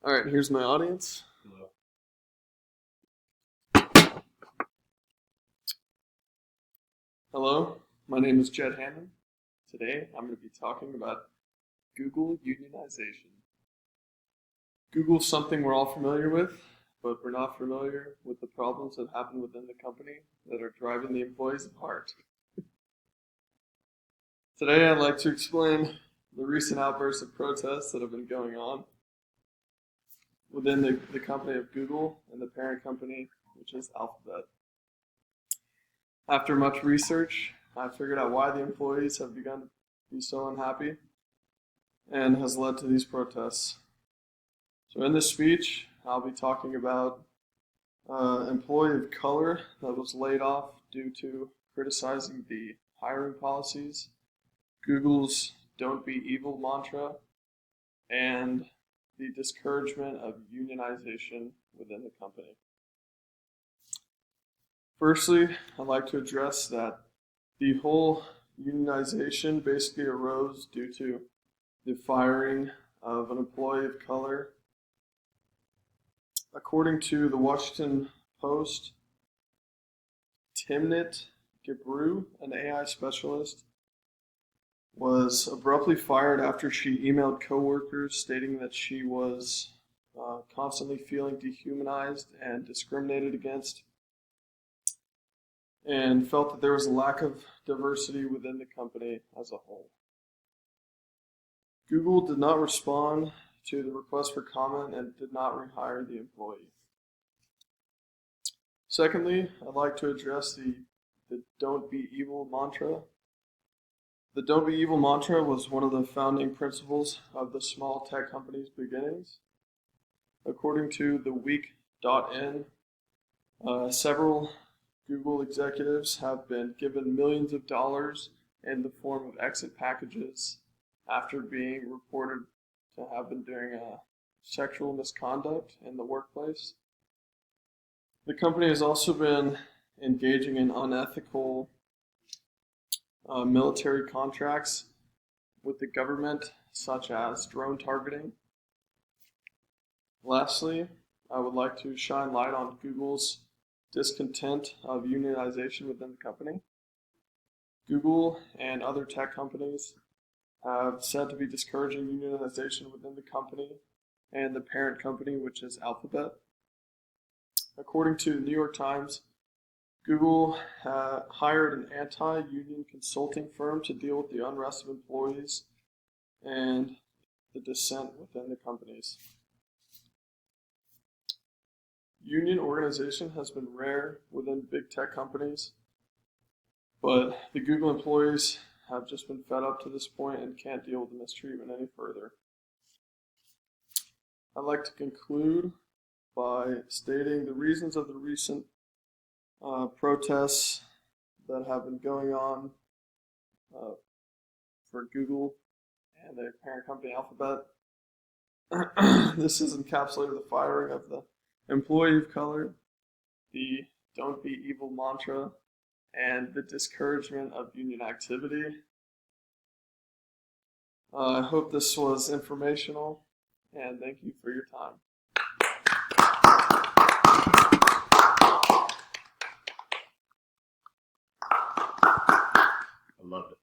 All right, here's my audience. Hello. Hello, my name is Jed Hammond. Today, I'm going to be talking about Google unionization. Google's something we're all familiar with, but we're not familiar with the problems that happen within the company that are driving the employees apart. Today, I'd like to explain the recent outbursts of protests that have been going on within the company of Google and the parent company, which is Alphabet. After much research, I figured out why the employees have begun to be so unhappy and has led to these protests. So in this speech, I'll be talking about an employee of color that was laid off due to criticizing the hiring policies, Google's "Don't Be Evil" mantra, and the discouragement of unionization within the company. Firstly, I'd like to address that the whole unionization basically arose due to the firing of an employee of color. According to the Washington Post, Timnit Gebru, an AI specialist, was abruptly fired after she emailed coworkers stating that she was constantly feeling dehumanized and discriminated against, and felt that there was a lack of diversity within the company as a whole. Google did not respond to the request for comment and did not rehire the employee. Secondly, I'd like to address the "Don't Be Evil" mantra. The "Don't Be Evil" mantra was one of the founding principles of the small tech company's beginnings. According to the week.in, several Google executives have been given millions of dollars in the form of exit packages after being reported to have been doing sexual misconduct in the workplace. The company has also been engaging in unethical military contracts with the government, such as drone targeting. Lastly, I would like to shine light on Google's discontent of unionization within the company. Google and other tech companies have said to be discouraging unionization within the company and the parent company, which is Alphabet. According to the New York Times, Google hired an anti-union consulting firm to deal with the unrest of employees and the dissent within the companies. Union organization has been rare within big tech companies, but the Google employees have just been fed up to this point and can't deal with the mistreatment any further. I'd like to conclude by stating the reasons of the recent protests that have been going on for Google and their parent company Alphabet. This has encapsulated the firing of the employee of color, the "Don't Be Evil" mantra, and the discouragement of union activity. I hope this was informational, and thank you for your time. I love it.